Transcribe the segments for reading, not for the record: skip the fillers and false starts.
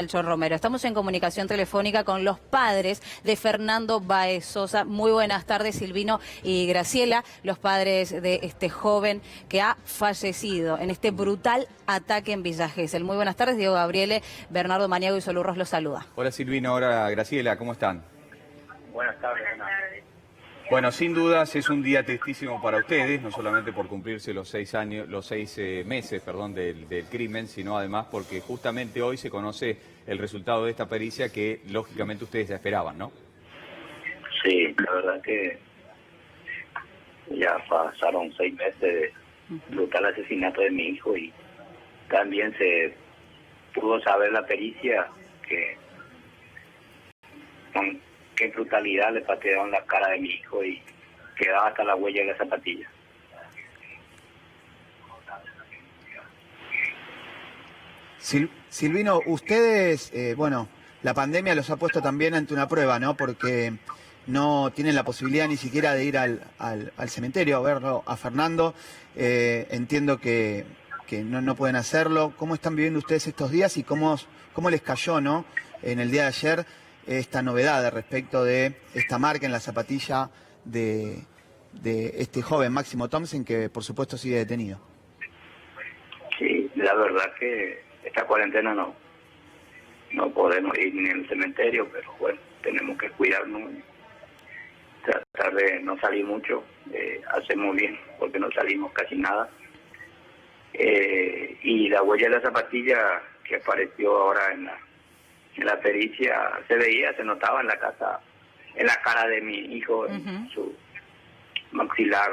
Melchor Romero. Estamos en comunicación telefónica con los padres de Fernando Báez Sosa. Muy buenas tardes, Silvino y Graciela, los padres de este joven que ha fallecido en este brutal ataque en Villa Gesell. Muy buenas tardes, Diego Gabriele, Bernardo Maniago y Solurros los saluda. Hola Silvino, hola Graciela, ¿cómo están? Buenas tardes. Bueno, sin dudas es un día tristísimo para ustedes, no solamente por cumplirse los 6 meses del crimen, sino además porque justamente hoy se conoce el resultado de esta pericia que lógicamente ustedes ya esperaban, ¿no? Sí, la verdad que ya pasaron 6 meses de brutal asesinato de mi hijo y también se pudo saber la pericia que con qué brutalidad le patearon la cara de mi hijo y quedaba hasta la huella de la zapatilla. Silvino, ustedes, bueno, la pandemia los ha puesto también ante una prueba, ¿no? Porque no tienen la posibilidad ni siquiera de ir al cementerio a verlo a Fernando. Entiendo que no pueden hacerlo. ¿Cómo están viviendo ustedes estos días y cómo les cayó, ¿no? En el día de ayer esta novedad respecto de esta marca en la zapatilla de este joven Máximo Thompson, que por supuesto sigue detenido? Sí, la verdad que esta cuarentena no podemos ir ni al cementerio, pero bueno, tenemos que cuidarnos, tratar de no salir mucho, hacemos bien porque no salimos casi nada. Y la huella de la zapatilla que apareció ahora en la pericia se notaba en la cara de mi hijo, en su maxilar,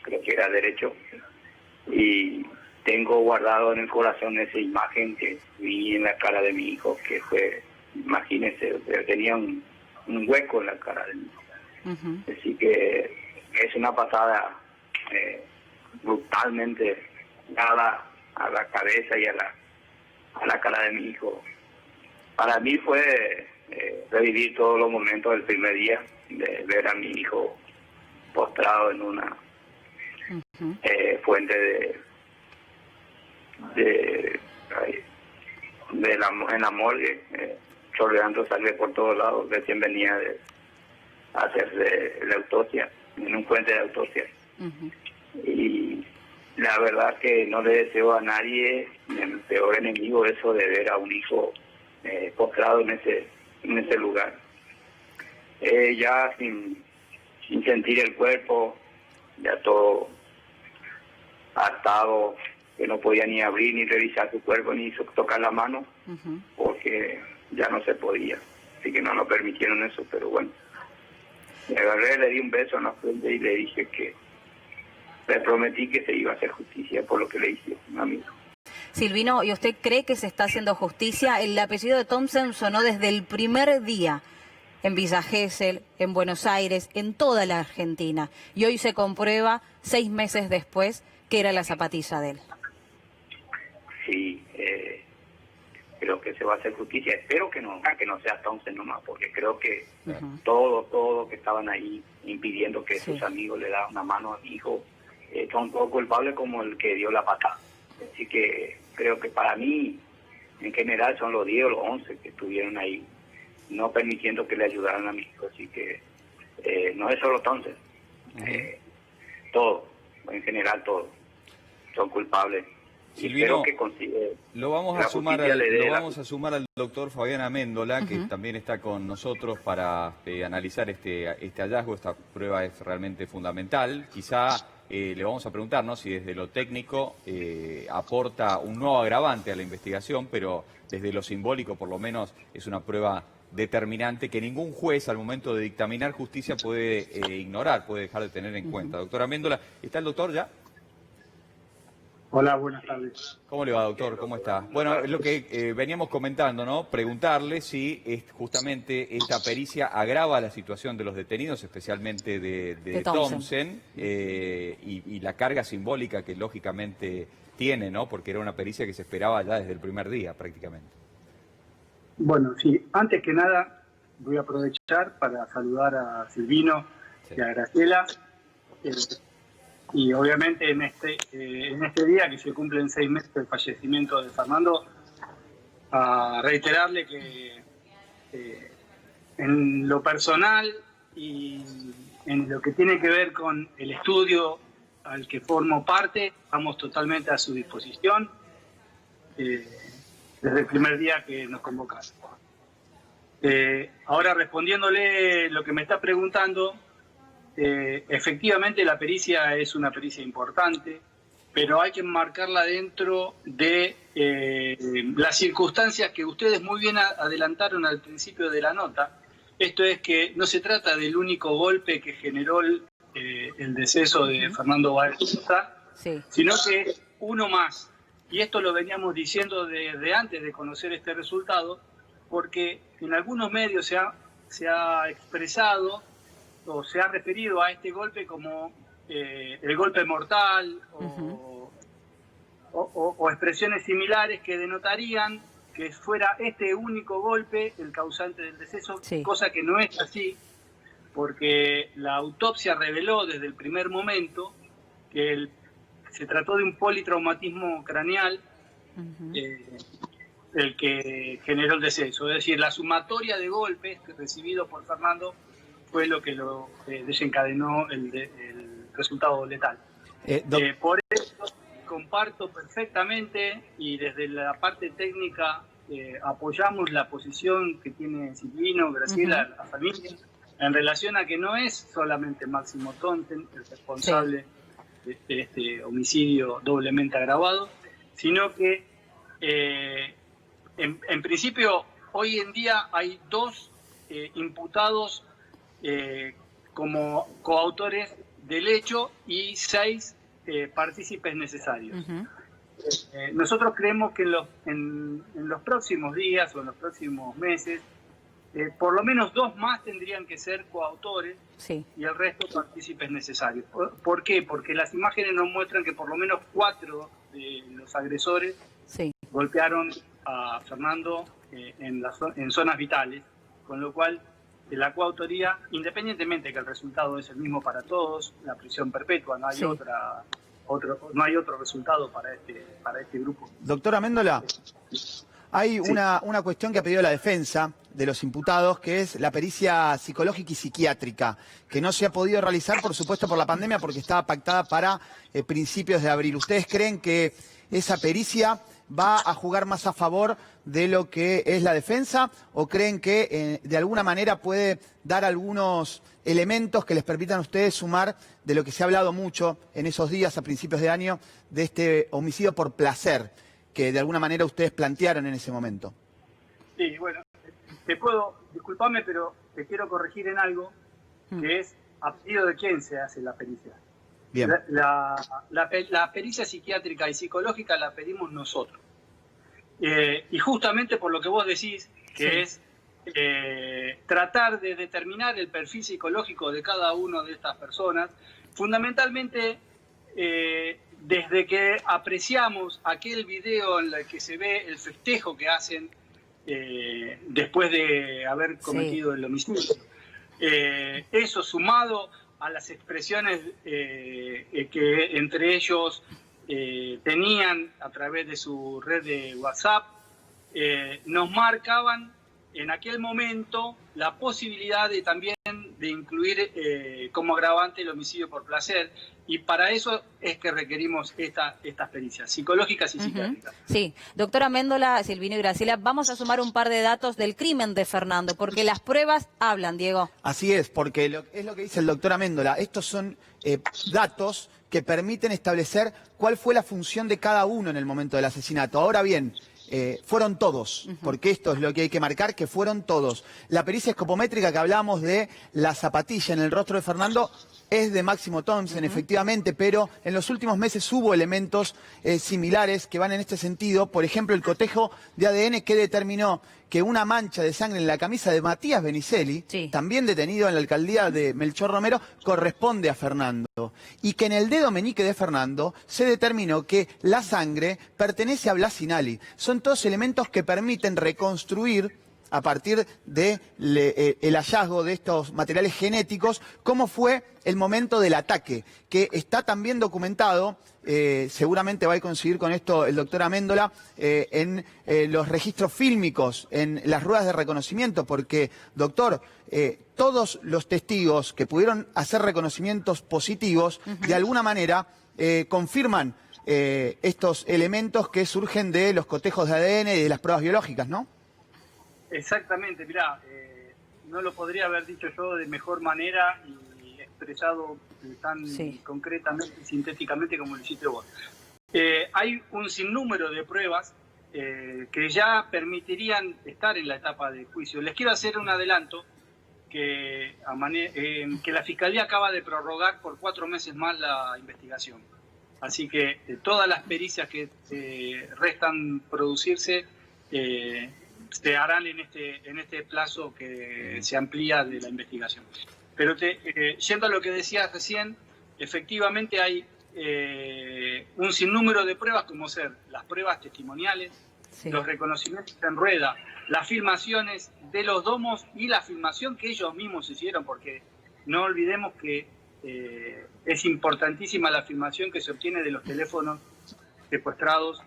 creo que era derecho, y tengo guardado en el corazón esa imagen que vi en la cara de mi hijo, que fue, imagínense, tenía un hueco en la cara de mi hijo. Así que es una pasada brutalmente dada a la cabeza y a la cara de mi hijo. Para mí fue revivir todos los momentos del primer día, de ver a mi hijo postrado en una fuente en la morgue, chorreando sangre por todos lados. Recién venía de hacerse la autopsia, en un puente de autopsia. Y la verdad que no le deseo a nadie, ni a mi peor enemigo, eso de ver a un hijo postrado en ese lugar. Ya sin sentir el cuerpo, ya todo atado, que no podía ni abrir, ni revisar su cuerpo, ni tocar la mano, porque ya no se podía. Así que no nos permitieron eso, pero bueno. Me agarré, le di un beso en la frente y le dije que le prometí que se iba a hacer justicia por lo que le hice a mi hijo. Silvino, ¿y usted cree que se está haciendo justicia? El apellido de Thompson sonó desde el primer día en Villa Gesell, en Buenos Aires, en toda la Argentina. Y hoy se comprueba, 6 meses después, que era la zapatilla de él. Sí, creo que se va a hacer justicia. Espero que no sea Thompson nomás, porque creo que todos que estaban ahí impidiendo que sus amigos le daran una mano a mi hijo son todos culpables como el que dio la patada. Así que creo que para mí, en general, son los 10 o los 11 que estuvieron ahí, no permitiendo que le ayudaran a mi hijo. Así que no es solo Thompson, todos, en general todos, son culpables. Silvino, que consigue lo vamos a sumar al doctor Fabián Améndola, que también está con nosotros para analizar este hallazgo. Esta prueba es realmente fundamental. Quizá le vamos a preguntar, ¿no?, si desde lo técnico aporta un nuevo agravante a la investigación, pero desde lo simbólico por lo menos es una prueba determinante que ningún juez al momento de dictaminar justicia puede ignorar, puede dejar de tener en cuenta. Doctor Améndola, ¿está el doctor ya? Hola, buenas tardes. ¿Cómo le va, doctor? ¿Cómo está? Bueno, es lo que veníamos comentando, ¿no? Preguntarle si justamente esta pericia agrava la situación de los detenidos, especialmente de Thompson, y la carga simbólica que lógicamente tiene, ¿no? Porque era una pericia que se esperaba ya desde el primer día, prácticamente. Bueno, sí, antes que nada voy a aprovechar para saludar a Silvino y a Graciela. Y obviamente en este día que se cumplen 6 meses del fallecimiento de Fernando, a reiterarle que en lo personal y en lo que tiene que ver con el estudio al que formo parte, estamos totalmente a su disposición desde el primer día que nos convocaron. Ahora, respondiéndole lo que me está preguntando, efectivamente la pericia es una pericia importante, pero hay que enmarcarla dentro de las circunstancias que ustedes muy bien adelantaron al principio de la nota. Esto es que no se trata del único golpe que generó el deceso de Fernando Báez Sosa, sí, sino que es uno más. Y esto lo veníamos diciendo desde antes de conocer este resultado, porque en algunos medios se ha expresado o se ha referido a este golpe como el golpe mortal o expresiones similares que denotarían que fuera este único golpe el causante del deceso, sí, cosa que no es así, porque la autopsia reveló desde el primer momento que se trató de un politraumatismo craneal, el que generó el deceso. Es decir, la sumatoria de golpes recibidos por Fernando fue lo que desencadenó el resultado letal. Por eso comparto perfectamente y desde la parte técnica apoyamos la posición que tiene Silvino, Graciela, la familia, en relación a que no es solamente Máximo Tonten el responsable, sí, de este homicidio doblemente agravado, sino que en principio hoy en día hay 2 imputados como coautores del hecho y 6 partícipes necesarios. Nosotros creemos que en los próximos días o en los próximos meses por lo menos 2 más tendrían que ser coautores, sí, y el resto partícipes necesarios. ¿Por qué? Porque las imágenes nos muestran que por lo menos 4 de los agresores, sí, golpearon a Fernando en zonas vitales, con lo cual la coautoría, independientemente que el resultado es el mismo para todos, la prisión perpetua, no hay, sí, no hay otro resultado para este grupo. Doctora Amendola, hay, sí, una cuestión que ha pedido la defensa de los imputados, que es la pericia psicológica y psiquiátrica, que no se ha podido realizar, por supuesto, por la pandemia, porque estaba pactada para principios de abril. ¿Ustedes creen que esa pericia va a jugar más a favor de lo que es la defensa, o creen que de alguna manera puede dar algunos elementos que les permitan a ustedes sumar de lo que se ha hablado mucho en esos días a principios de año de este homicidio por placer, que de alguna manera ustedes plantearon en ese momento? Sí, bueno, disculpame, pero te quiero corregir en algo, que es a pedido de quién se hace la pericia. Bien. La pericia psiquiátrica y psicológica la pedimos nosotros. Y justamente por lo que vos decís, que sí, es tratar de determinar el perfil psicológico de cada una de estas personas, fundamentalmente desde que apreciamos aquel video en el que se ve el festejo que hacen después de haber cometido, sí, el homicidio. Eso sumado a las expresiones que entre ellos tenían a través de su red de WhatsApp, nos marcaban en aquel momento la posibilidad de también de incluir como agravante el homicidio por placer, y para eso es que requerimos estas pericias psicológicas y psiquiátricas. Sí, doctora Amendola, Silvino y Graciela, vamos a sumar un par de datos del crimen de Fernando, porque las pruebas hablan, Diego. Así es, porque es lo que dice el doctor Amendola. Estos son datos que permiten establecer cuál fue la función de cada uno en el momento del asesinato. Ahora bien, fueron todos, porque esto es lo que hay que marcar, que fueron todos. La pericia escopométrica que hablamos de la zapatilla en el rostro de Fernando es de Máximo Tonten, efectivamente, pero en los últimos meses hubo elementos similares que van en este sentido. Por ejemplo, el cotejo de ADN que determinó que una mancha de sangre en la camisa de Matías Benicelli, sí, también detenido en la alcaldía de Melchor Romero, corresponde a Fernando. Y que en el dedo meñique de Fernando se determinó que la sangre pertenece a Blas Sinali. Son todos elementos que permiten reconstruir a partir de el hallazgo de estos materiales genéticos, cómo fue el momento del ataque, que está también documentado, seguramente va a coincidir con esto el doctor Améndola, en los registros fílmicos, en las ruedas de reconocimiento, porque, doctor, todos los testigos que pudieron hacer reconocimientos positivos, de alguna manera confirman estos elementos que surgen de los cotejos de ADN y de las pruebas biológicas, ¿no? Exactamente, mirá, no lo podría haber dicho yo de mejor manera y expresado tan concretamente y sintéticamente como lo hiciste vos. Hay un sinnúmero de pruebas que ya permitirían estar en la etapa de juicio. Les quiero hacer un adelanto que la Fiscalía acaba de prorrogar por 4 meses más la investigación. Así que todas las pericias que restan producirse se harán en este plazo que se amplía de la investigación. Pero yendo a lo que decías recién, efectivamente hay un sinnúmero de pruebas, como ser las pruebas testimoniales, los reconocimientos en rueda, las filmaciones de los domos y la filmación que ellos mismos hicieron, porque no olvidemos que es importantísima la filmación que se obtiene de los teléfonos secuestrados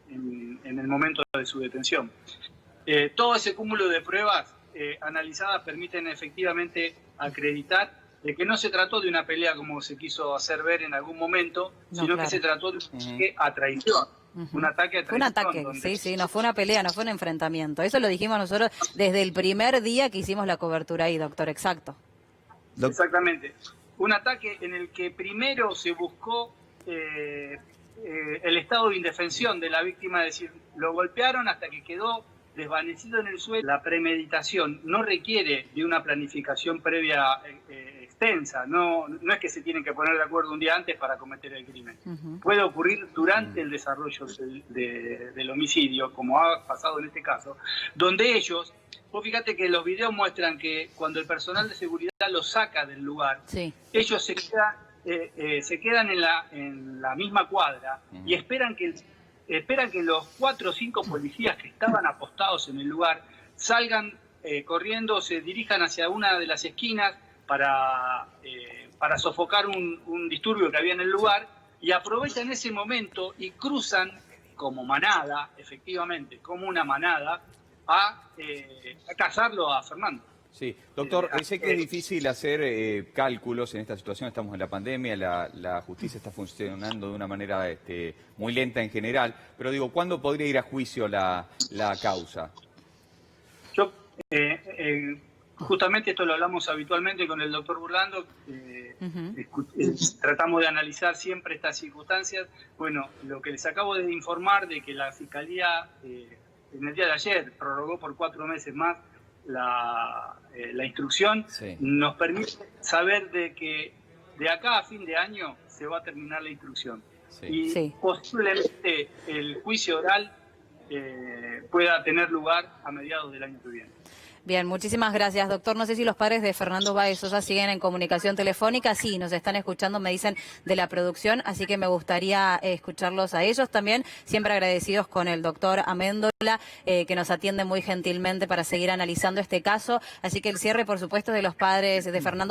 en el momento de su detención. Todo ese cúmulo de pruebas analizadas permiten efectivamente acreditar de que no se trató de una pelea como se quiso hacer ver en algún momento, sino que se trató de un ataque a traición. Un ataque a traición. Fue un ataque, sí, no fue una pelea, no fue un enfrentamiento. Eso lo dijimos nosotros desde el primer día que hicimos la cobertura ahí, doctor, exacto. Exactamente. Un ataque en el que primero se buscó el estado de indefensión de la víctima, es decir, lo golpearon hasta que quedó desvanecido en el suelo. La premeditación no requiere de una planificación previa extensa, no es que se tienen que poner de acuerdo un día antes para cometer el crimen. Puede ocurrir durante el desarrollo del homicidio, como ha pasado en este caso, donde ellos, vos fíjate que los videos muestran que cuando el personal de seguridad los saca del lugar, ellos se quedan en la misma cuadra y esperan que los 4 o 5 policías que estaban apostados en el lugar salgan corriendo, se dirijan hacia una de las esquinas para sofocar un disturbio que había en el lugar, y aprovechan ese momento y cruzan como manada, efectivamente, como una manada, a cazarlo a Fernando. Sí, doctor, sé que es difícil hacer cálculos en esta situación, estamos en la pandemia, la justicia está funcionando de una manera muy lenta en general, pero digo, ¿cuándo podría ir a juicio la causa? Yo, justamente esto lo hablamos habitualmente con el doctor Burlando, tratamos de analizar siempre estas circunstancias. Bueno, lo que les acabo de informar de que la Fiscalía en el día de ayer prorrogó por 4 meses más la instrucción, nos permite saber de que de acá a fin de año se va a terminar la instrucción. Y posiblemente el juicio oral pueda tener lugar a mediados del año que viene. Bien, muchísimas gracias, doctor. No sé si los padres de Fernando Báez Sosa siguen en comunicación telefónica. Sí, nos están escuchando, me dicen, de la producción, así que me gustaría escucharlos a ellos también. Siempre agradecidos con el doctor Améndola, que nos atiende muy gentilmente para seguir analizando este caso. Así que el cierre, por supuesto, de los padres de Fernando